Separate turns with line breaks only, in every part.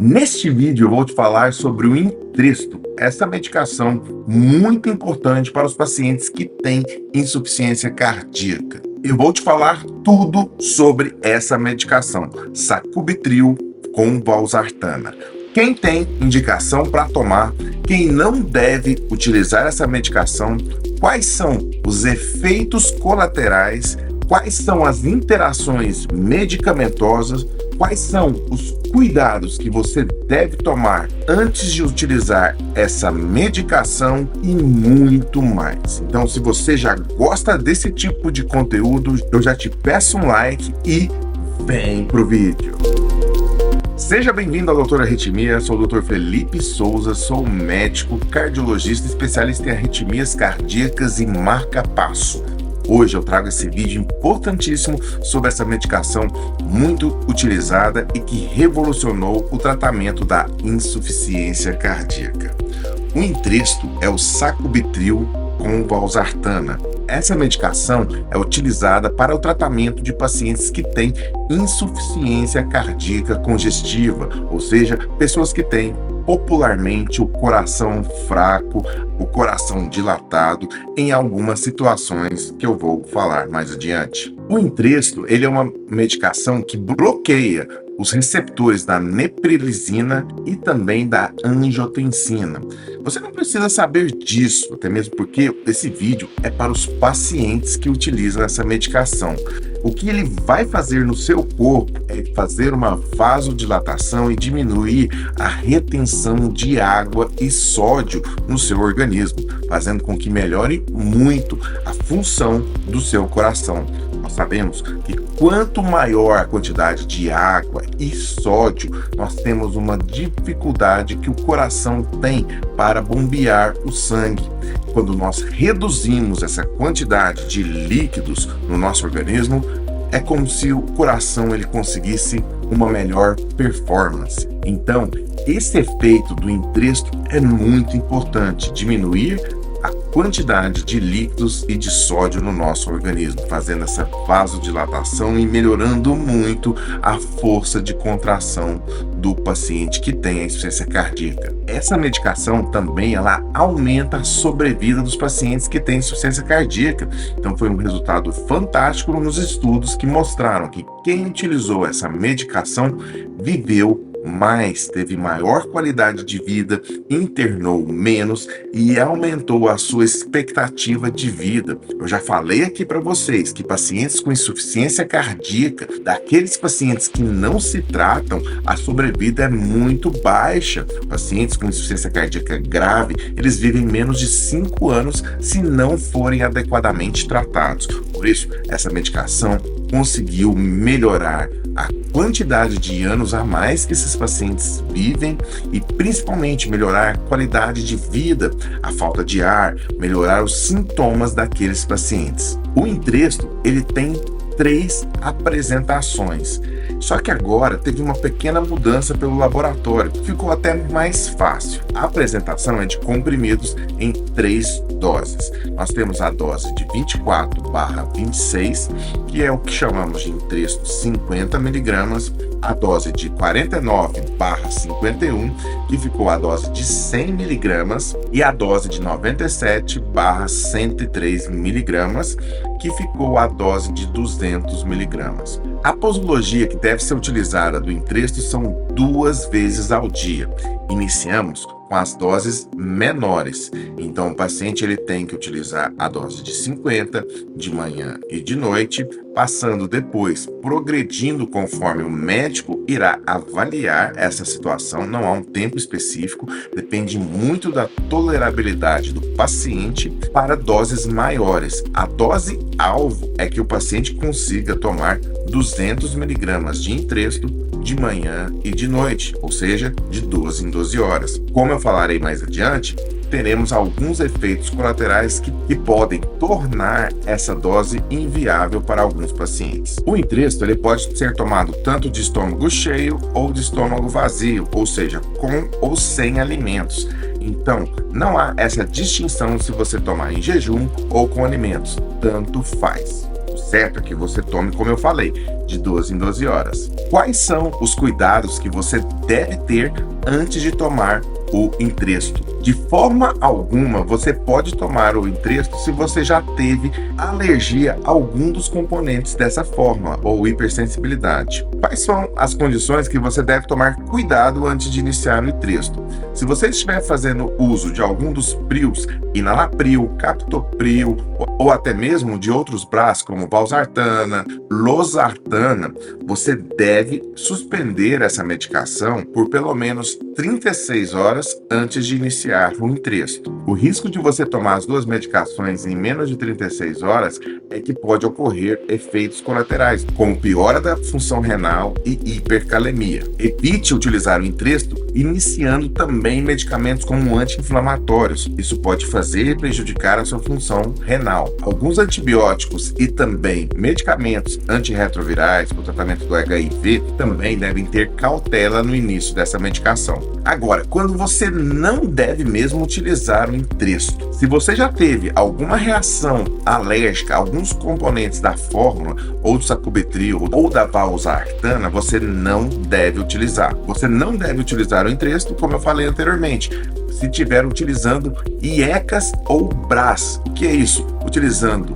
Neste vídeo eu vou te falar sobre o Entresto, essa medicação muito importante para os pacientes que têm insuficiência cardíaca. Eu vou te falar tudo sobre essa medicação, sacubitril com valsartana. Quem tem indicação para tomar, quem não deve utilizar essa medicação, quais são os efeitos colaterais, quais são as interações medicamentosas, quais são os cuidados que você deve tomar antes de utilizar essa medicação e muito mais. Então, se você já gosta desse tipo de conteúdo, eu já te peço um like e vem pro vídeo. Seja bem-vindo ao Doutor Arritmia, sou o Dr. Felipe Souza, sou médico, cardiologista, especialista em arritmias cardíacas e marca-passo. Hoje eu trago esse vídeo importantíssimo sobre essa medicação muito utilizada e que revolucionou o tratamento da insuficiência cardíaca. O Entresto é o sacubitril com valsartana. Essa medicação é utilizada para o tratamento de pacientes que têm insuficiência cardíaca congestiva, ou seja, pessoas que têm popularmente o coração fraco, o coração dilatado, em algumas situações que eu vou falar mais adiante. O Entresto, ele é uma medicação que bloqueia os receptores da neprilisina e também da angiotensina. Você não precisa saber disso, até mesmo porque esse vídeo é para os pacientes que utilizam essa medicação. O que ele vai fazer no seu corpo é fazer uma vasodilatação e diminuir a retenção de água e sódio no seu organismo, fazendo com que melhore muito a função do seu coração. Nós sabemos que quanto maior a quantidade de água e sódio, nós temos uma dificuldade que o coração tem para bombear o sangue. Quando nós reduzimos essa quantidade de líquidos no nosso organismo, é como se o coração ele conseguisse uma melhor performance. Então, esse efeito do Entresto é muito importante, diminuir a quantidade de líquidos e de sódio no nosso organismo, fazendo essa vasodilatação e melhorando muito a força de contração do paciente que tem a insuficiência cardíaca. Essa medicação também ela aumenta a sobrevida dos pacientes que têm insuficiência cardíaca. Então foi um resultado fantástico nos estudos que mostraram que quem utilizou essa medicação viveu mais, teve maior qualidade de vida, internou menos e aumentou a sua expectativa de vida. Eu já falei aqui para vocês que pacientes com insuficiência cardíaca, daqueles pacientes que não se tratam, a sobrevida é muito baixa. Pacientes com insuficiência cardíaca grave, eles vivem menos de 5 anos se não forem adequadamente tratados. Por isso, essa medicação conseguiu melhorar a quantidade de anos a mais que esses pacientes vivem e principalmente melhorar a qualidade de vida, a falta de ar, melhorar os sintomas daqueles pacientes. O Entresto, ele tem 3 apresentações. Só que agora teve uma pequena mudança pelo laboratório, ficou até mais fácil. A apresentação é de comprimidos em 3 doses. Nós temos a dose de 24/26, que é o que chamamos de Entresto 50 mg, a dose de 49/51, que ficou a dose de 100 mg, e a dose de 97/103 mg, que ficou a dose de 200 mg. A posologia que deve ser utilizada do Entresto são 2 vezes ao dia. Iniciamos com as doses menores. Então o paciente ele tem que utilizar a dose de 50 de manhã e de noite, passando depois, progredindo conforme o médico irá avaliar essa situação. Não há um tempo específico, depende muito da tolerabilidade do paciente para doses maiores. A dose alvo é que o paciente consiga tomar 200 mg de Entresto de manhã e de noite, ou seja, de 12 em 12 horas. Como eu falarei mais adiante, teremos alguns efeitos colaterais que podem tornar essa dose inviável para alguns pacientes. O Entresto ele pode ser tomado tanto de estômago cheio ou de estômago vazio, ou seja, com ou sem alimentos. Então, não há essa distinção se você tomar em jejum ou com alimentos, tanto faz. certo é que você tome, como eu falei, de 12 em 12 horas. Quais são os cuidados que você deve ter antes de tomar o Entresto? De forma alguma, você pode tomar o Entresto se você já teve alergia a algum dos componentes dessa fórmula ou hipersensibilidade. Quais são as condições que você deve tomar cuidado antes de iniciar o Entresto? Se você estiver fazendo uso de algum dos prios, enalapril, captopril ou até mesmo de outros brás como valsartana, losartana, você deve suspender essa medicação por pelo menos 36 horas antes de iniciar o Entresto. O risco de você tomar as duas medicações em menos de 36 horas é que pode ocorrer efeitos colaterais, como piora da função renal e hipercalemia. Evite utilizar o Entresto iniciando também medicamentos como anti-inflamatórios. Isso pode fazer e prejudicar a sua função renal. Alguns antibióticos e também medicamentos antirretrovirais para o tratamento do HIV também devem ter cautela no início dessa medicação. Agora, quando você não deve mesmo utilizar o Entresto, se você já teve alguma reação alérgica a alguns componentes da fórmula, ou do sacubitril, ou da valsartana, você não deve utilizar. Você não deve utilizar o Entresto, como eu falei anteriormente, se estiver utilizando IECAS ou BRAS. O que é isso? Utilizando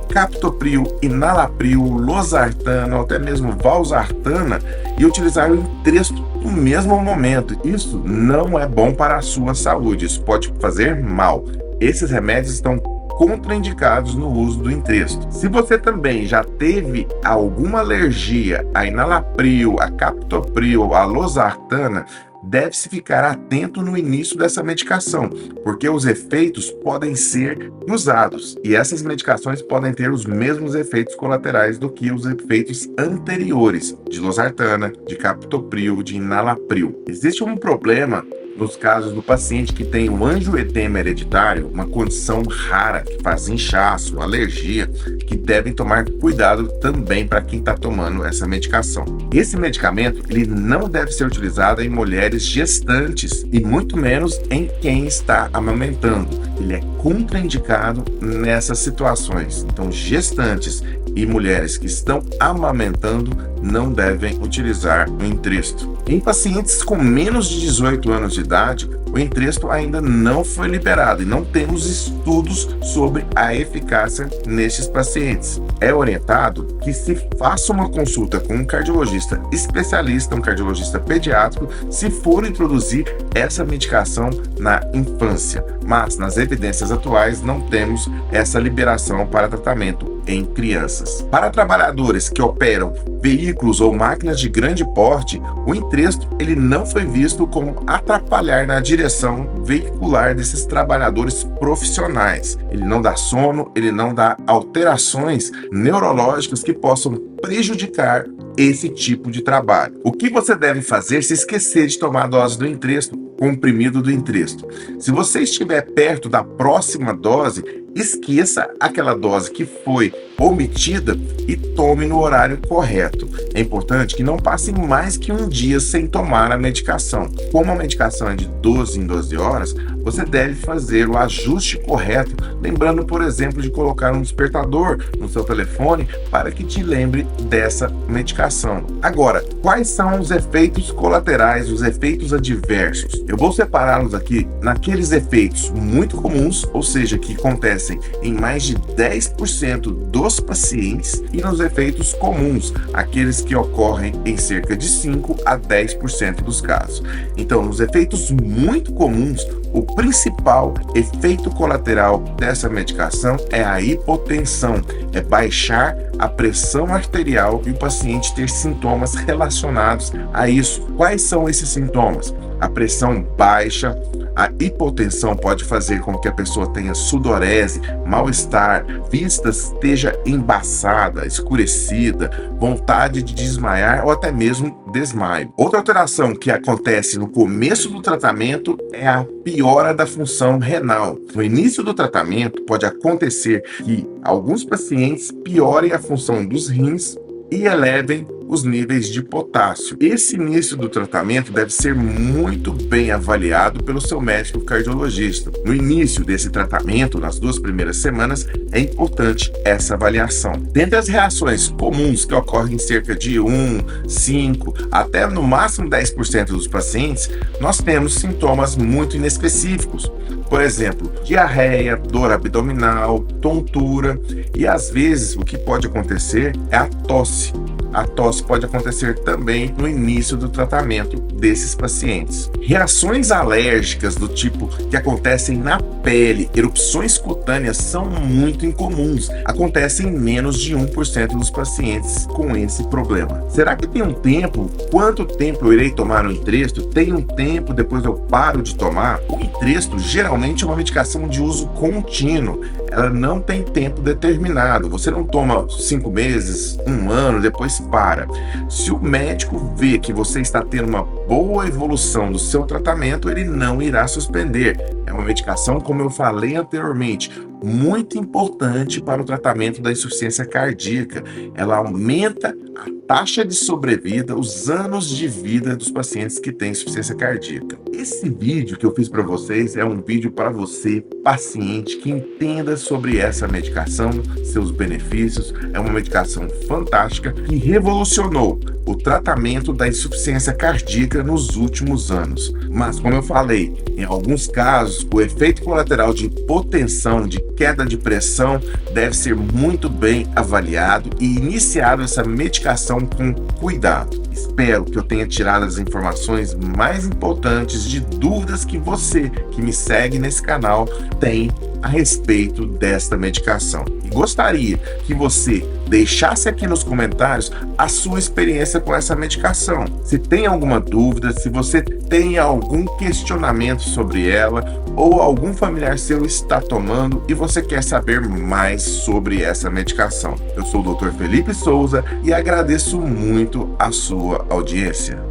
captopril, enalapril, losartana ou até mesmo valsartana e utilizar o Entresto no mesmo momento. Isso não é bom para a sua saúde, isso pode fazer mal. Esses remédios estão contraindicados no uso do Entresto. Se você também já teve alguma alergia a enalapril, a captopril, a losartana, deve-se ficar atento no início dessa medicação, porque os efeitos podem ser cruzados e essas medicações podem ter os mesmos efeitos colaterais do que os efeitos anteriores de losartana, de captopril, de enalapril. Existe um problema nos casos do paciente que tem um angioedema hereditário, uma condição rara que faz inchaço, alergia, que devem tomar cuidado também para quem está tomando essa medicação. Esse medicamento ele não deve ser utilizado em mulheres gestantes e muito menos em quem está amamentando. Ele é contraindicado nessas situações. Então, gestantes e mulheres que estão amamentando não devem utilizar o Entresto. Em pacientes com menos de 18 anos de idade, o Entresto ainda não foi liberado e não temos estudos sobre a eficácia nestes pacientes. É orientado que se faça uma consulta com um cardiologista especialista, um cardiologista pediátrico, se for introduzir essa medicação na infância. Mas nas evidências atuais não temos essa liberação para tratamento em crianças. Para trabalhadores que operam veículos ou máquinas de grande porte, o Entresto ele não foi visto como atrapalhar na direção veicular desses trabalhadores profissionais. Ele não dá sono, ele não dá alterações neurológicas que possam prejudicar esse tipo de trabalho. O que você deve fazer se esquecer de tomar a dose do Entresto, comprimido do Entresto? Se você estiver perto da próxima dose, esqueça aquela dose que foi omitida e tome no horário correto. É importante que não passe mais que um dia sem tomar a medicação. Como a medicação é de 12 em 12 horas, você deve fazer o ajuste correto, lembrando, por exemplo, de colocar um despertador no seu telefone para que te lembre dessa medicação. Agora, quais são os efeitos colaterais, os efeitos adversos? Eu vou separá-los aqui naqueles efeitos muito comuns, ou seja, que acontecem em mais de 10% dos pacientes, e nos efeitos comuns, aqueles que ocorrem em cerca de 5 a 10% dos casos. Então, nos efeitos muito comuns, o principal efeito colateral dessa medicação é a hipotensão, é baixar a pressão arterial e o paciente ter sintomas relacionados a isso. Quais são esses sintomas? A pressão baixa, a hipotensão pode fazer com que a pessoa tenha sudorese, mal-estar, vista esteja embaçada, escurecida, vontade de desmaiar ou até mesmo desmaio. Outra alteração que acontece no começo do tratamento é a piora da função renal. No início do tratamento pode acontecer que alguns pacientes piorem a função dos rins e elevem os níveis de potássio. Esse início do tratamento deve ser muito bem avaliado pelo seu médico cardiologista. No início desse tratamento, nas 2 primeiras semanas, é importante essa avaliação. Dentre as reações comuns que ocorrem em cerca de 1, 5, até no máximo 10% dos pacientes, nós temos sintomas muito inespecíficos. Por exemplo, diarreia, dor abdominal, tontura e às vezes o que pode acontecer é a tosse. A tosse pode acontecer também no início do tratamento desses pacientes. Reações alérgicas do tipo que acontecem na pele, erupções cutâneas, são muito incomuns. Acontecem em menos de 1% dos pacientes com esse problema. Será que tem um tempo? Quanto tempo eu irei tomar o Entresto? Tem um tempo, depois eu paro de tomar? O Entresto geralmente é uma medicação de uso contínuo. Ela não tem tempo determinado. Você não toma 5 meses, 1 ano, depois para. Se o médico vê que você está tendo uma boa evolução do seu tratamento, ele não irá suspender. É uma medicação, como eu falei anteriormente, muito importante para o tratamento da insuficiência cardíaca. Ela aumenta a taxa de sobrevida, os anos de vida dos pacientes que têm insuficiência cardíaca. Esse vídeo que eu fiz para vocês é um vídeo para você, paciente, que entenda sobre essa medicação, seus benefícios. É uma medicação fantástica que revolucionou o tratamento da insuficiência cardíaca nos últimos anos. Mas, como eu falei, em alguns casos, o efeito colateral de hipotensão, de queda de pressão, deve ser muito bem avaliado e iniciado essa medicação com cuidado. Espero que eu tenha tirado as informações mais importantes de dúvidas que você, que me segue nesse canal, tem a respeito desta medicação. E gostaria que você deixasse aqui nos comentários a sua experiência com essa medicação. Se tem alguma dúvida, se você tem algum questionamento sobre ela ou algum familiar seu está tomando e você quer saber mais sobre essa medicação. Eu sou o Dr. Felipe Souza e agradeço muito a sua audiência.